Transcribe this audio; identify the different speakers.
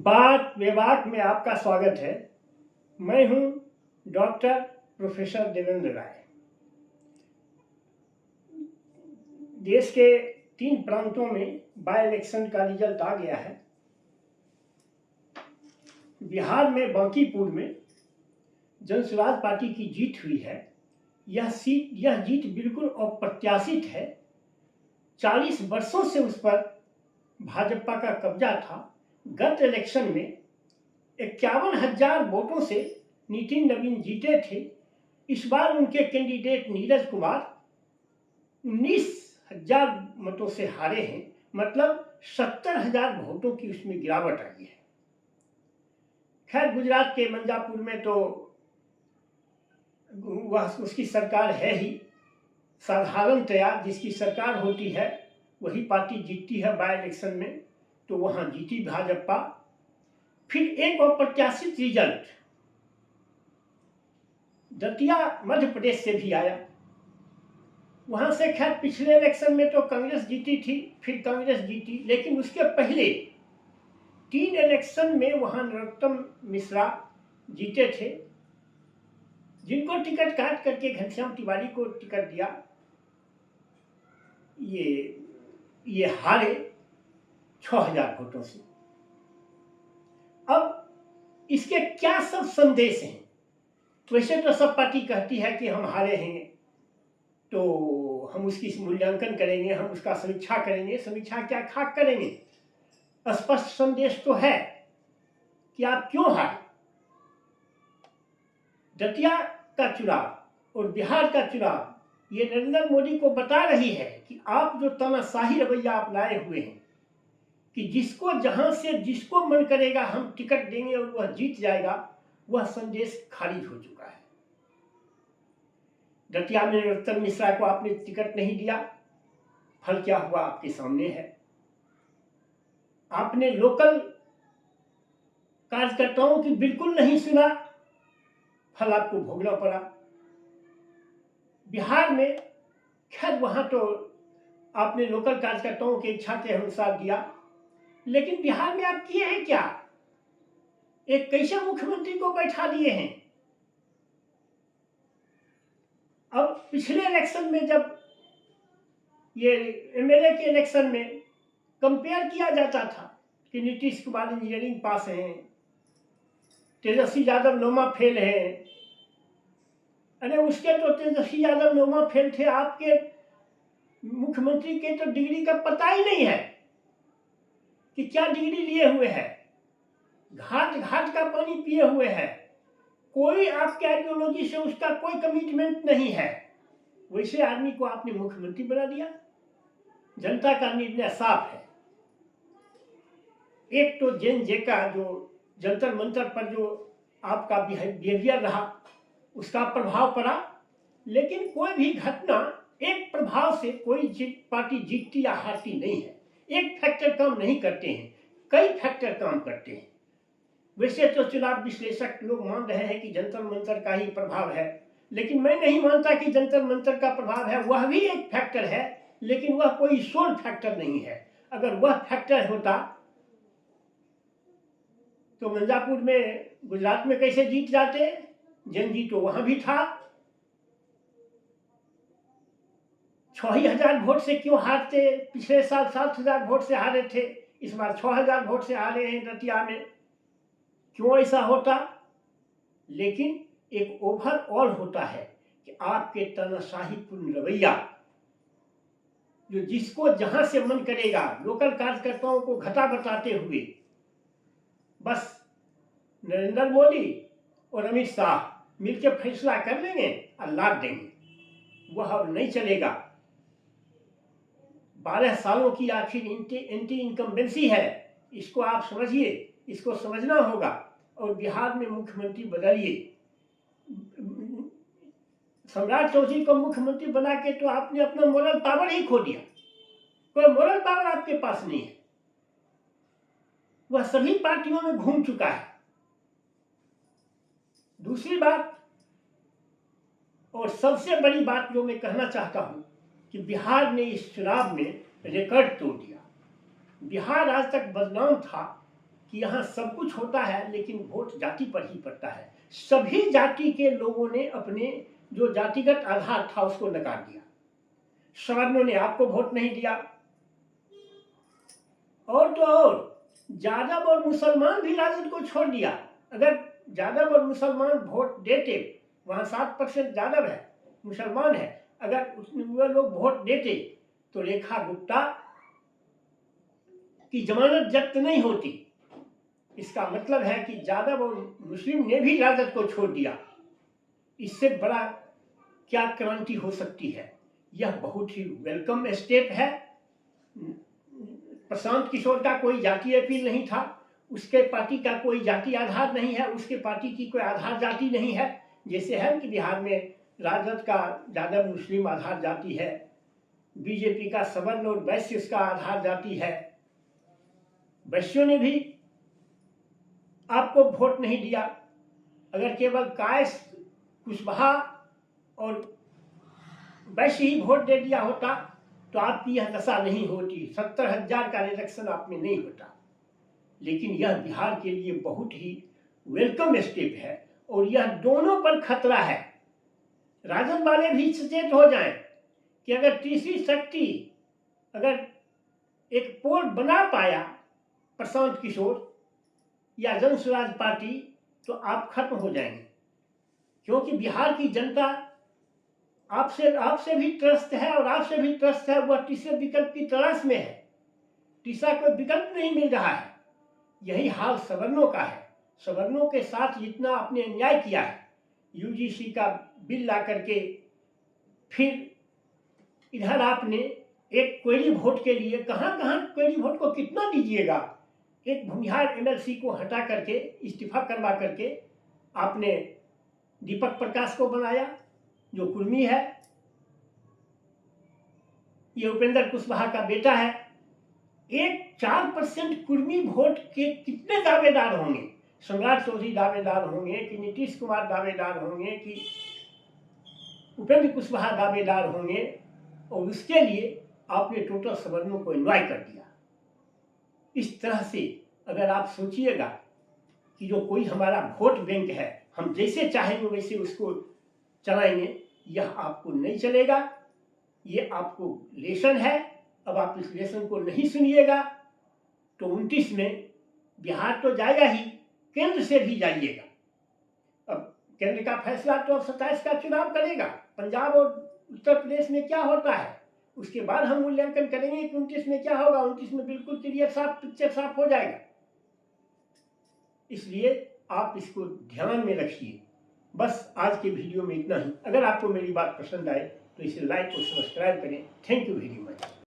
Speaker 1: बात विभाग में आपका स्वागत है। मैं हूं डॉक्टर प्रोफेसर देवेंद्र राय। देश के 3 प्रांतों में बाय इलेक्शन का रिजल्ट आ गया है। बिहार में बांकीपुर में जनसुराज पार्टी की जीत हुई है। यह जीत बिल्कुल अप्रत्याशित है। 40 वर्षों से उस पर भाजपा का कब्जा था। गत इलेक्शन में 51,000 वोटों से नितिन नवीन जीते थे। इस बार उनके कैंडिडेट नीरज कुमार 19,000 मतों से हारे हैं। मतलब 70,000 वोटों की उसमें गिरावट आई है। खैर, गुजरात के मंजापुर में तो वह उसकी सरकार है ही। साधारणतया जिसकी सरकार होती है वही पार्टी जीतती है बाय इलेक्शन में, तो वहां जीती भाजपा। फिर एक अप्रत्याशित रिजल्ट दतिया मध्य प्रदेश से भी आया। वहां से खैर पिछले इलेक्शन में तो कांग्रेस जीती थी, फिर कांग्रेस जीती, लेकिन उसके पहले 3 इलेक्शन में वहां नरोत्तम मिश्रा जीते थे, जिनको टिकट काट करके घनश्याम तिवारी को टिकट दिया। ये हारे 6,000 वोटों से। अब इसके क्या सब संदेश हैं? वैसे तो सब पार्टी कहती है कि हम हारे हैं तो हम उसकी मूल्यांकन करेंगे, हम उसका समीक्षा करेंगे। समीक्षा क्या खाक करेंगे? स्पष्ट संदेश तो है कि आप क्यों हारे। दतिया का चुनाव और बिहार का चुनाव ये नरेंद्र मोदी को बता रही है कि आप जो तानाशाही रवैया अपनाए हुए हैं कि जिसको जहां से जिसको मन करेगा हम टिकट देंगे और वह जीत जाएगा, वह संदेश खारिज हो चुका है। दतिया में नरोत्तम मिश्रा को आपने टिकट नहीं दिया, फल क्या हुआ आपके सामने है। आपने लोकल कार्यकर्ताओं की बिल्कुल नहीं सुना, फल आपको भोगना पड़ा। बिहार में खैर वहां तो आपने लोकल कार्यकर्ताओं की इच्छा के अनुसार दिया, लेकिन बिहार में आप किए हैं क्या? एक कैसे मुख्यमंत्री को बैठा दिए हैं। अब पिछले इलेक्शन में जब ये एमएलए के इलेक्शन में कंपेयर किया जाता था कि नीतीश कुमार इंजीनियरिंग पास हैं, तेजस्वी यादव नौमा फेल हैं। अरे उसके तो तेजस्वी यादव नौमा फेल थे, आपके मुख्यमंत्री के तो डिग्री का पता ही नहीं है कि क्या डिग्री लिए हुए है। घाट घाट का पानी पिए हुए है। कोई आपके आइडियोलॉजी से उसका कोई कमिटमेंट नहीं है। वैसे आदमी को आपने मुख्यमंत्री बना दिया। जनता का निर्णय साफ है। एक तो जेन जे का जो जंतर मंतर पर जो आपका बिहेवियर रहा उसका प्रभाव पड़ा, लेकिन कोई भी घटना एक प्रभाव से कोई पार्टी जीतती या हारती नहीं है। एक फैक्टर काम नहीं करते हैं, कई फैक्टर काम करते हैं। वैसे तो चुनाव विश्लेषक लोग मान रहे हैं कि जंतर मंतर का ही प्रभाव है, लेकिन मैं नहीं मानता कि जंतर मंतर का प्रभाव है। वह भी एक फैक्टर है, लेकिन वह कोई सोल फैक्टर नहीं है। अगर वह फैक्टर होता तो मिर्जापुर में गुजरात में कैसे जीत जाते? जनजी तो वहां भी था। 6,000 वोट से क्यों हारते? पिछले साल 7,000 वोट से हारे थे, इस बार 6,000 वोट से हारे हैं दतिया में। क्यों ऐसा होता? लेकिन एक ओवरऑल होता है कि आपके तानाशाहीपूर्ण रवैया, जो जिसको जहां से मन करेगा लोकल कार्यकर्ताओं को घटा बताते हुए बस नरेंद्र मोदी और अमित शाह मिलकर फैसला कर लेंगे और लाद देंगे, वह अब नहीं चलेगा। 12 सालों की आखिर एंटी इनकम्बेंसी है। इसको आप समझिए, इसको समझना होगा और बिहार में मुख्यमंत्री बदलिए। सम्राट चौधरी को मुख्यमंत्री बना के तो आपने अपना मोरल पावर ही खो दिया। कोई मोरल पावर आपके पास नहीं है। वह सभी पार्टियों में घूम चुका है। दूसरी बात और सबसे बड़ी बात जो मैं कहना चाहता हूं कि बिहार ने इस चुनाव में रिकॉर्ड तोड़ दिया। बिहार आज तक बदनाम था कि यहाँ सब कुछ होता है लेकिन वोट जाति पर ही पड़ता है। सभी जाति के लोगों ने अपने जो जातिगत आधार था उसको नकार दिया। सवर्णों ने आपको वोट नहीं दिया, और तो और यादव और मुसलमान भी राजद को छोड़ दिया। अगर यादव और मुसलमान वोट देते, वहाँ 7% यादव है, मुसलमान है, अगर वो लोग वोट देते तो रेखा गुप्ता की जमानत जब्त नहीं होती। इसका मतलब है कि यादव और मुस्लिम ने भी राजद को छोड़ दिया। इससे बड़ा क्या क्रांति हो सकती है। यह बहुत ही वेलकम स्टेप है। प्रशांत किशोर का कोई जातीय अपील नहीं था, उसके पार्टी का कोई जाति आधार नहीं है, उसके पार्टी की कोई आधार जाति नहीं है। जैसे है कि बिहार में राजद का यादव मुस्लिम आधार जाति है, बीजेपी का सवर्ण और वैश्य उसका आधार जाति है। वैश्यों ने भी आपको वोट नहीं दिया। अगर केवल कायस, कुशवाहा और वैश्य ही वोट दे दिया होता तो आपकी यह दशा नहीं होती, 70,000 का रिडक्शन आप में नहीं होता। लेकिन यह बिहार के लिए बहुत ही वेलकम स्टेप है और यह दोनों पर खतरा है। राजद वाले भी सचेत हो जाएं कि अगर तीसरी शक्ति अगर एक पोल बना पाया प्रशांत किशोर या जन स्वराज पार्टी, तो आप खत्म हो जाएंगे। क्योंकि बिहार की जनता आपसे भी त्रस्त है और आपसे भी त्रस्त है। वह तीसरे विकल्प की तलाश में है, तीसरा कोई विकल्प नहीं मिल रहा है। यही हाल सवर्णों का है। सवर्णों के साथ जितना आपने अन्याय किया है, यूजीसी का बिल ला करके, फिर इधर आपने एक क्वेरी वोट के लिए कहाँ क्वेरी वोट को कितना दीजिएगा, एक भूमिहार एमएलसी को हटा करके, इस्तीफा करवा करके आपने दीपक प्रकाश को बनाया जो कुर्मी है। ये उपेंद्र कुशवाहा का बेटा है। एक 4% कुर्मी वोट के कितने दावेदार होंगे? सम्राट चौधरी दावेदार होंगे कि नीतीश कुमार दावेदार होंगे कि उपेंद्र कुशवाहा दावेदार होंगे? और उसके लिए आपने टोटल सवर्णों को इन्वाइट कर दिया। इस तरह से अगर आप सोचिएगा कि जो कोई हमारा वोट बैंक है, हम जैसे चाहेंगे वैसे उसको चलाएंगे, यह आपको नहीं चलेगा। ये आपको लेसन है। अब आप इस लेसन को नहीं सुनिएगा तो 29 में बिहार तो जाएगा ही, केंद्र से भी जाइएगा। अब केंद्र का फैसला तो अब 27 का चुनाव करेगा। पंजाब और उत्तर प्रदेश में क्या होता है उसके बाद हम मूल्यांकन करेंगे कि 29 में क्या होगा। 29 में बिल्कुल क्लियर साफ पिक्चर साफ हो जाएगा। इसलिए आप इसको ध्यान में रखिए। बस आज के वीडियो में इतना ही। अगर आपको मेरी बात पसंद आए तो इसे लाइक और सब्सक्राइब करें। Thank you very much.